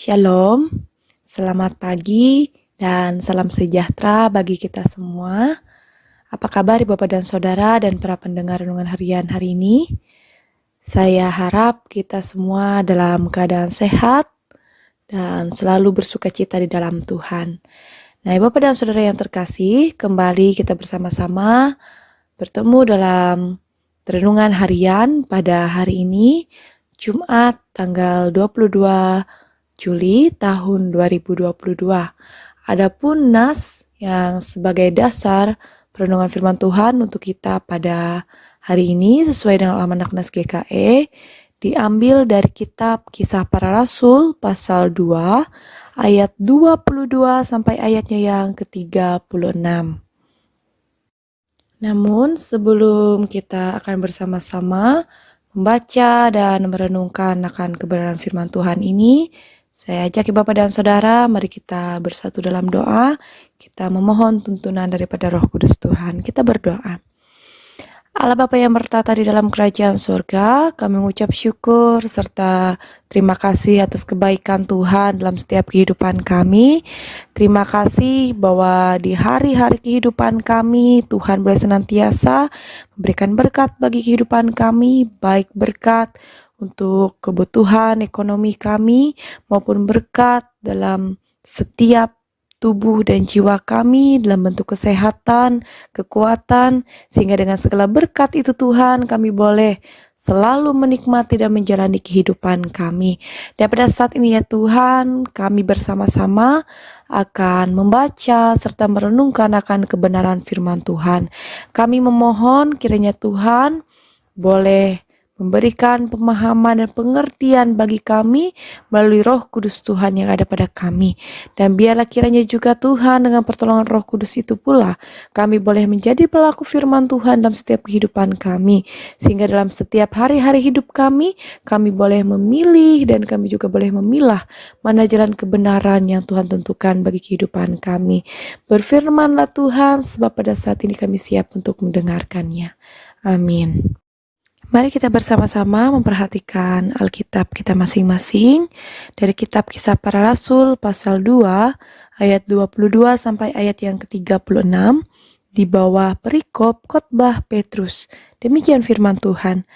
Shalom, selamat pagi dan salam sejahtera bagi kita semua. Apa kabar Bapak dan Saudara dan para pendengar renungan harian hari ini? Saya harap kita semua dalam keadaan sehat dan selalu bersukacita di dalam Tuhan. Nah, Bapak dan Saudara yang terkasih, kembali kita bersama-sama bertemu dalam renungan harian pada hari ini, Jumat tanggal 22 Juli tahun 2022. Adapun nas yang sebagai dasar perenungan firman Tuhan untuk kita pada hari ini sesuai dengan Almanak Nas GKE diambil dari kitab Kisah Para Rasul pasal 2 ayat 22 sampai ayatnya yang ke-36. Namun sebelum kita akan bersama-sama membaca dan merenungkan akan kebenaran firman Tuhan ini, saya ajak Bapak dan Saudara, mari kita bersatu dalam doa. Kita memohon tuntunan daripada Roh Kudus Tuhan. Kita berdoa. Allah Bapa yang bertata di dalam kerajaan surga, kami mengucap syukur serta terima kasih atas kebaikan Tuhan dalam setiap kehidupan kami. Terima kasih bahwa di hari-hari kehidupan kami, Tuhan boleh senantiasa memberikan berkat bagi kehidupan kami, baik berkat untuk kebutuhan ekonomi kami maupun berkat dalam setiap tubuh dan jiwa kami dalam bentuk kesehatan, kekuatan, sehingga dengan segala berkat itu Tuhan kami boleh selalu menikmati dan menjalani kehidupan kami. Dan pada saat ini ya Tuhan, kami bersama-sama akan membaca serta merenungkan akan kebenaran firman Tuhan. Kami memohon kiranya Tuhan boleh memberikan pemahaman dan pengertian bagi kami melalui Roh Kudus Tuhan yang ada pada kami. Dan biarlah kiranya juga Tuhan dengan pertolongan Roh Kudus itu pula kami boleh menjadi pelaku firman Tuhan dalam setiap kehidupan kami. Sehingga dalam setiap hari-hari hidup kami boleh memilih dan kami juga boleh memilah mana jalan kebenaran yang Tuhan tentukan bagi kehidupan kami. Berfirmanlah Tuhan, sebab pada saat ini kami siap untuk mendengarkannya. Amin. Mari kita bersama-sama memperhatikan Alkitab kita masing-masing dari kitab Kisah Para Rasul pasal 2 ayat 22 sampai ayat yang ke-36 di bawah perikop khotbah Petrus. Demikian firman Tuhan.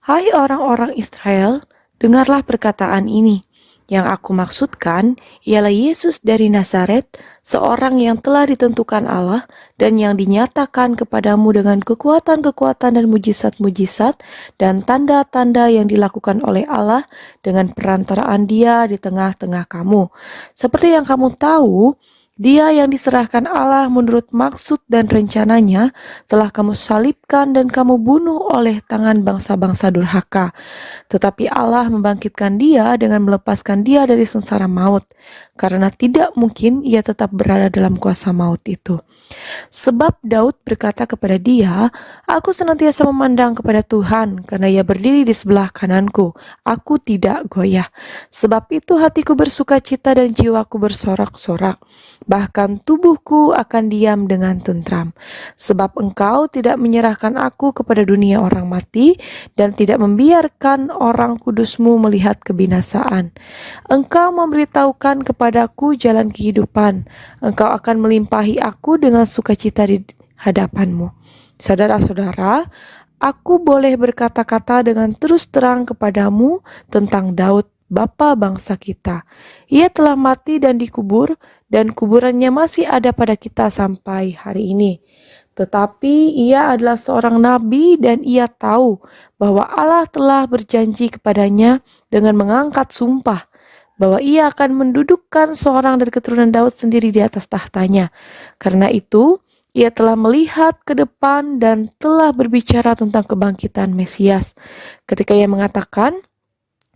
Hai orang-orang Israel, dengarlah perkataan ini. Yang aku maksudkan ialah Yesus dari Nazaret, seorang yang telah ditentukan Allah dan yang dinyatakan kepadamu dengan kekuatan-kekuatan dan mujizat-mujizat dan tanda-tanda yang dilakukan oleh Allah dengan perantaraan Dia di tengah-tengah kamu. Seperti yang kamu tahu, Dia yang diserahkan Allah menurut maksud dan rencananya telah kamu salibkan dan kamu bunuh oleh tangan bangsa-bangsa durhaka. Tetapi Allah membangkitkan Dia dengan melepaskan Dia dari sengsara maut, karena tidak mungkin Ia tetap berada dalam kuasa maut itu. Sebab Daud berkata kepada Dia, aku senantiasa memandang kepada Tuhan, karena Ia berdiri di sebelah kananku. Aku tidak goyah. Sebab itu hatiku bersukacita dan jiwaku bersorak-sorak. Bahkan tubuhku akan diam dengan tentram. Sebab Engkau tidak menyerahkan aku kepada dunia orang mati, dan tidak membiarkan orang kudus-Mu melihat kebinasaan. Engkau memberitahukan kepadaku jalan kehidupan. Engkau akan melimpahi aku dengan sukacita di hadapan-Mu. Saudara-saudara, aku boleh berkata-kata dengan terus terang kepadamu tentang Daud, bapa bangsa kita. Ia telah mati dan dikubur, dan kuburannya masih ada pada kita sampai hari ini. Tetapi ia adalah seorang nabi dan ia tahu bahwa Allah telah berjanji kepadanya dengan mengangkat sumpah bahwa ia akan mendudukkan seorang dari keturunan Daud sendiri di atas tahtanya. Karena itu, ia telah melihat ke depan dan telah berbicara tentang kebangkitan Mesias. Ketika ia mengatakan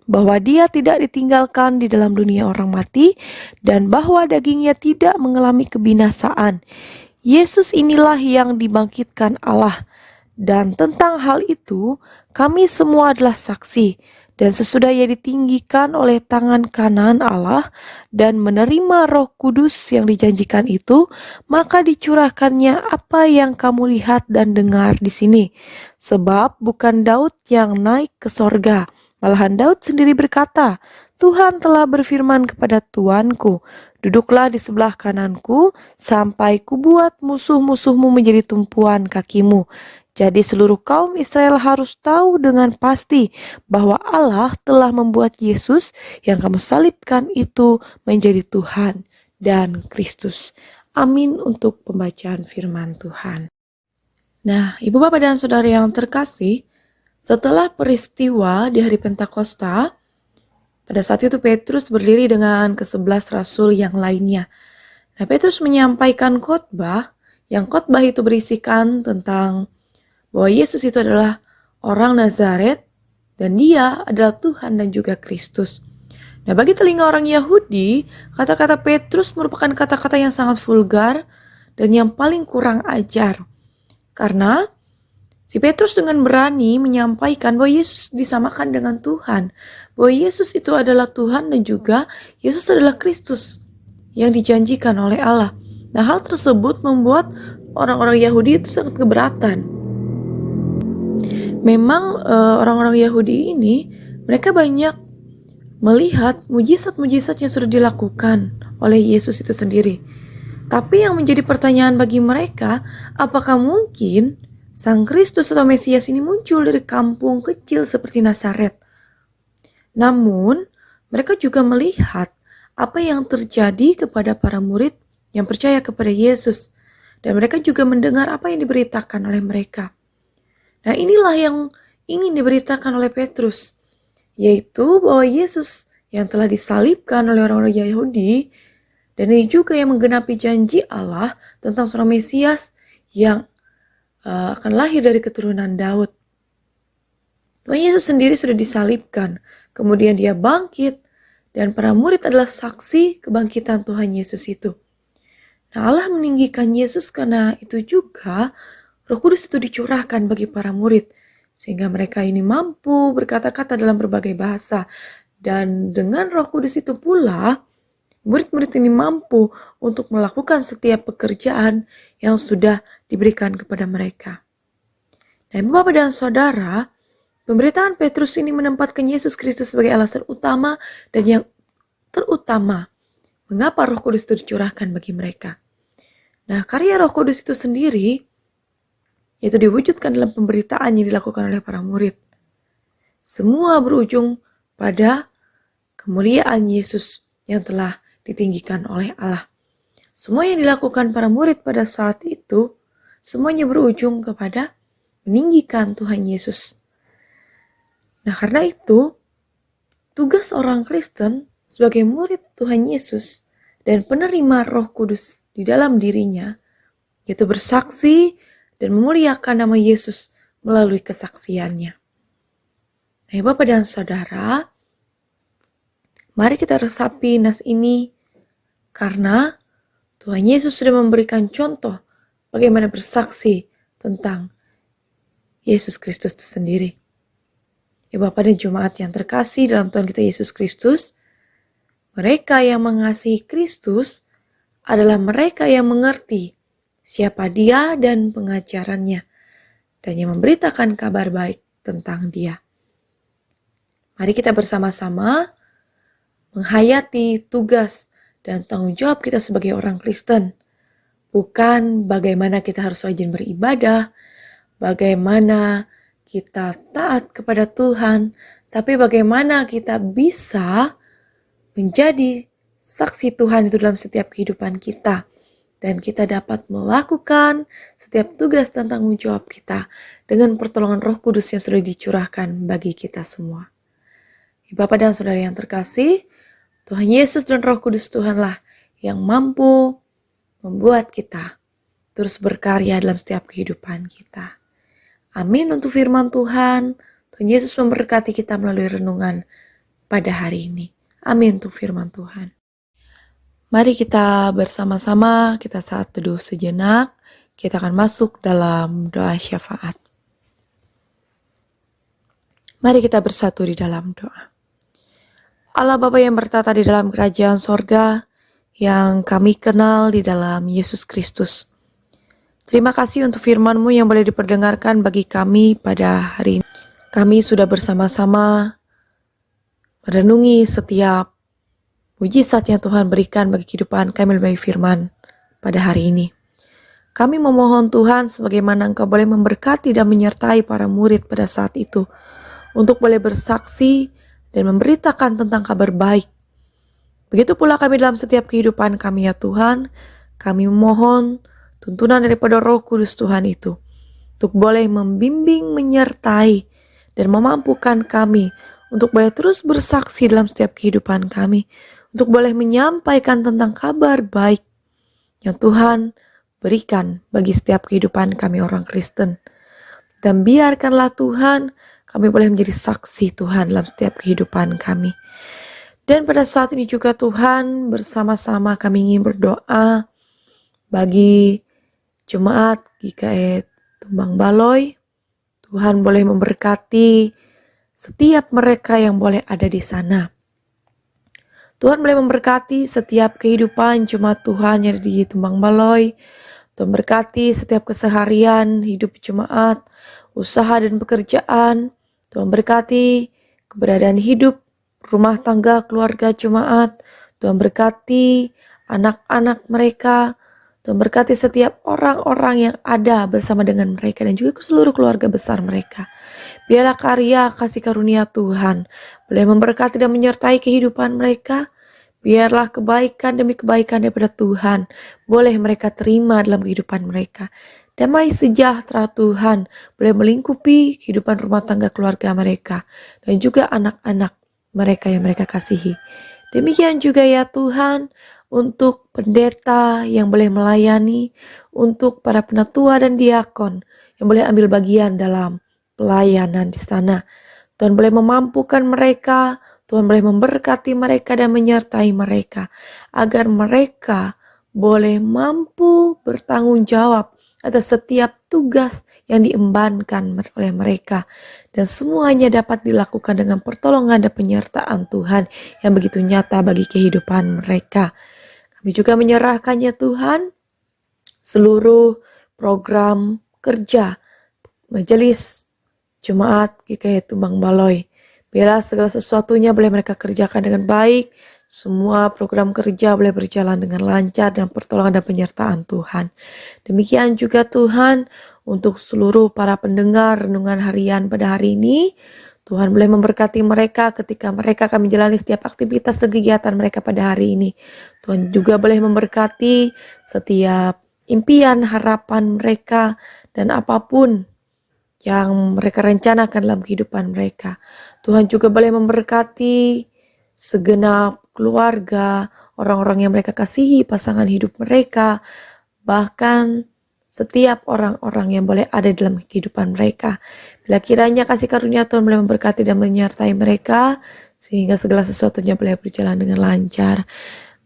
bahwa dia tidak ditinggalkan di dalam dunia orang mati dan bahwa dagingnya tidak mengalami kebinasaan. Yesus inilah yang dibangkitkan Allah. Dan tentang hal itu, kami semua adalah saksi. Dan sesudah ia ditinggikan oleh tangan kanan Allah dan menerima Roh Kudus yang dijanjikan itu, maka dicurahkannya apa yang kamu lihat dan dengar di sini. Sebab bukan Daud yang naik ke sorga, malahan Daud sendiri berkata, Tuhan telah berfirman kepada tuanku, duduklah di sebelah kananku sampai kubuat musuh-musuhmu menjadi tumpuan kakimu. Jadi seluruh kaum Israel harus tahu dengan pasti bahwa Allah telah membuat Yesus yang kamu salibkan itu menjadi Tuhan dan Kristus. Amin untuk pembacaan firman Tuhan. Nah, Ibu Bapak dan Saudara yang terkasih, setelah peristiwa di hari Pentakosta, pada saat itu Petrus berdiri dengan ke-11 rasul yang lainnya. Nah, Petrus menyampaikan khotbah, yang khotbah itu berisikan tentang bahwa Yesus itu adalah orang Nazaret dan dia adalah Tuhan dan juga Kristus. Nah, bagi telinga orang Yahudi, kata-kata Petrus merupakan kata-kata yang sangat vulgar dan yang paling kurang ajar. Karena si Petrus dengan berani menyampaikan bahwa Yesus disamakan dengan Tuhan, bahwa Yesus itu adalah Tuhan dan juga Yesus adalah Kristus yang dijanjikan oleh Allah. Nah, hal tersebut membuat orang-orang Yahudi itu sangat keberatan. Memang orang-orang Yahudi ini mereka banyak melihat mujizat-mujizat yang sudah dilakukan oleh Yesus itu sendiri. Tapi yang menjadi pertanyaan bagi mereka, apakah mungkin Sang Kristus atau Mesias ini muncul dari kampung kecil seperti Nazaret? Namun, mereka juga melihat apa yang terjadi kepada para murid yang percaya kepada Yesus. Dan mereka juga mendengar apa yang diberitakan oleh mereka. Nah, inilah yang ingin diberitakan oleh Petrus, yaitu bahwa Yesus yang telah disalibkan oleh orang-orang Yahudi, dan ini juga yang menggenapi janji Allah tentang seorang Mesias yang akan lahir dari keturunan Daud. Tuhan Yesus sendiri sudah disalibkan, kemudian dia bangkit, dan para murid adalah saksi kebangkitan Tuhan Yesus itu. Nah, Allah meninggikan Yesus karena itu juga Roh Kudus itu dicurahkan bagi para murid, sehingga mereka ini mampu berkata-kata dalam berbagai bahasa. Dan dengan Roh Kudus itu pula, murid-murid ini mampu untuk melakukan setiap pekerjaan yang sudah diberikan kepada mereka. Nah, Bapak dan Saudara, pemberitaan Petrus ini menempatkan Yesus Kristus sebagai alasan utama dan yang terutama mengapa Roh Kudus itu dicurahkan bagi mereka. Nah, karya Roh Kudus itu sendiri yaitu diwujudkan dalam pemberitaan yang dilakukan oleh para murid. Semua berujung pada kemuliaan Yesus yang telah ditinggikan oleh Allah. Semua yang dilakukan para murid pada saat itu, semuanya berujung kepada meninggikan Tuhan Yesus. Nah, karena itu, tugas orang Kristen sebagai murid Tuhan Yesus dan penerima Roh Kudus di dalam dirinya, yaitu bersaksi dan memuliakan nama Yesus melalui kesaksiannya. Nah, Bapak dan Saudara, mari kita resapi nas ini karena Tuhan Yesus sudah memberikan contoh bagaimana bersaksi tentang Yesus Kristus itu sendiri. Ya Bapak dan Jemaat yang terkasih dalam Tuhan kita Yesus Kristus, mereka yang mengasihi Kristus adalah mereka yang mengerti siapa Dia dan pengajarannya, dan yang memberitakan kabar baik tentang Dia. Mari kita bersama-sama menghayati tugas dan tanggung jawab kita sebagai orang Kristen. Bukan bagaimana kita harus rajin beribadah, bagaimana kita taat kepada Tuhan, tapi bagaimana kita bisa menjadi saksi Tuhan itu dalam setiap kehidupan kita. Dan kita dapat melakukan setiap tugas dan tanggung jawab kita dengan pertolongan Roh Kudus yang sudah dicurahkan bagi kita semua. Bapak dan Saudara yang terkasih, Tuhan Yesus dan Roh Kudus Tuhanlah yang mampu membuat kita terus berkarya dalam setiap kehidupan kita. Amin untuk firman Tuhan. Tuhan Yesus memberkati kita melalui renungan pada hari ini. Amin untuk firman Tuhan. Mari kita bersama-sama, kita saat teduh sejenak, kita akan masuk dalam doa syafaat. Mari kita bersatu di dalam doa. Allah Bapa yang bertata di dalam kerajaan sorga, yang kami kenal di dalam Yesus Kristus. Terima kasih untuk firman-Mu yang boleh diperdengarkan bagi kami pada hari ini. Kami sudah bersama-sama merenungi setiap mujizat yang Tuhan berikan bagi kehidupan kami melalui firman pada hari ini. Kami memohon Tuhan sebagaimana Engkau boleh memberkati dan menyertai para murid pada saat itu untuk boleh bersaksi dan memberitakan tentang kabar baik. Begitu pula kami dalam setiap kehidupan kami ya Tuhan, kami memohon tuntunan daripada Roh Kudus Tuhan itu untuk boleh membimbing, menyertai, dan memampukan kami untuk boleh terus bersaksi dalam setiap kehidupan kami, untuk boleh menyampaikan tentang kabar baik yang Tuhan berikan bagi setiap kehidupan kami orang Kristen. Dan biarkanlah Tuhan, kami boleh menjadi saksi Tuhan dalam setiap kehidupan kami. Dan pada saat ini juga Tuhan, bersama-sama kami ingin berdoa bagi jemaat GKI Tumbang Baloi. Tuhan boleh memberkati setiap mereka yang boleh ada di sana. Tuhan boleh memberkati setiap kehidupan jemaat Tuhan yang ada di Tumbang Baloi. Tuhan berkati setiap keseharian hidup jemaat, usaha dan pekerjaan. Tuhan berkati keberadaan hidup, rumah tangga, keluarga jemaat. Tuhan berkati anak-anak mereka. Tuhan berkati setiap orang-orang yang ada bersama dengan mereka dan juga seluruh keluarga besar mereka. Biarlah karya kasih karunia Tuhan boleh memberkati dan menyertai kehidupan mereka. Biarlah kebaikan demi kebaikan daripada Tuhan boleh mereka terima dalam kehidupan mereka. Damai sejahtera Tuhan boleh melingkupi kehidupan rumah tangga keluarga mereka dan juga anak-anak mereka yang mereka kasihi. Demikian juga ya Tuhan, untuk pendeta yang boleh melayani, untuk para penatua dan diakon yang boleh ambil bagian dalam pelayanan di sana. Tuhan boleh memampukan mereka, Tuhan boleh memberkati mereka dan menyertai mereka, agar mereka boleh mampu bertanggung jawab atas setiap tugas yang diembankan oleh mereka. Dan semuanya dapat dilakukan dengan pertolongan dan penyertaan Tuhan yang begitu nyata bagi kehidupan mereka. Kami juga menyerahkannya Tuhan, seluruh program kerja Majelis Jemaat GKI Tumbang Baloi. Biarlah segala sesuatunya boleh mereka kerjakan dengan baik. Semua program kerja boleh berjalan dengan lancar dan pertolongan dan penyertaan Tuhan. Demikian juga Tuhan untuk seluruh para pendengar renungan harian pada hari ini. Tuhan boleh memberkati mereka ketika mereka akan menjalani setiap aktivitas dan kegiatan mereka pada hari ini. Tuhan juga boleh memberkati setiap impian, harapan mereka dan apapun yang mereka rencanakan dalam kehidupan mereka. Tuhan juga boleh memberkati segenap keluarga, orang-orang yang mereka kasihi, pasangan hidup mereka, bahkan setiap orang-orang yang boleh ada dalam kehidupan mereka. Bila kiranya kasih karunia Tuhan boleh memberkati dan menyertai mereka, sehingga segala sesuatunya boleh berjalan dengan lancar.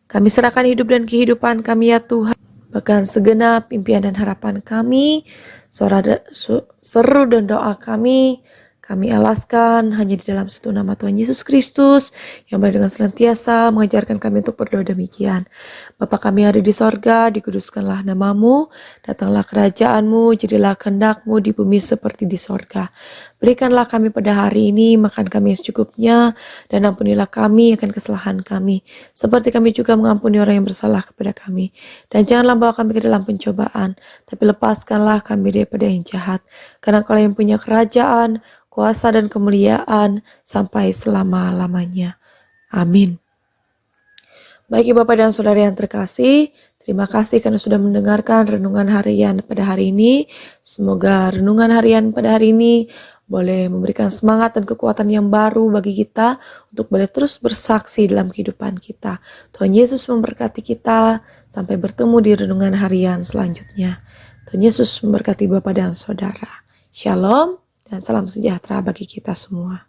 Kami serahkan hidup dan kehidupan kami ya Tuhan, bahkan segenap impian dan harapan kami, seru dan doa kami alaskan hanya di dalam satu nama Tuhan Yesus Kristus yang boleh dengan senantiasa mengajarkan kami untuk berdoa demikian. Bapa kami ada di sorga, dikuduskanlah namamu, datanglah kerajaanmu, jadilah kehendak-mu di bumi seperti di sorga. Berikanlah kami pada hari ini makan kami secukupnya, dan ampunilah kami akan kesalahan kami, seperti kami juga mengampuni orang yang bersalah kepada kami. Dan janganlah bawa kami ke dalam pencobaan, tapi lepaskanlah kami daripada yang jahat. Karena Kau yang punya kerajaan, kuasa dan kemuliaan sampai selama-lamanya. Amin. Baik Bapak dan Saudara yang terkasih, terima kasih karena sudah mendengarkan renungan harian pada hari ini. Semoga renungan harian pada hari ini boleh memberikan semangat dan kekuatan yang baru bagi kita untuk boleh terus bersaksi dalam kehidupan kita. Tuhan Yesus memberkati kita sampai bertemu di renungan harian selanjutnya. Tuhan Yesus memberkati Bapak dan Saudara. Shalom. Dan salam sejahtera bagi kita semua.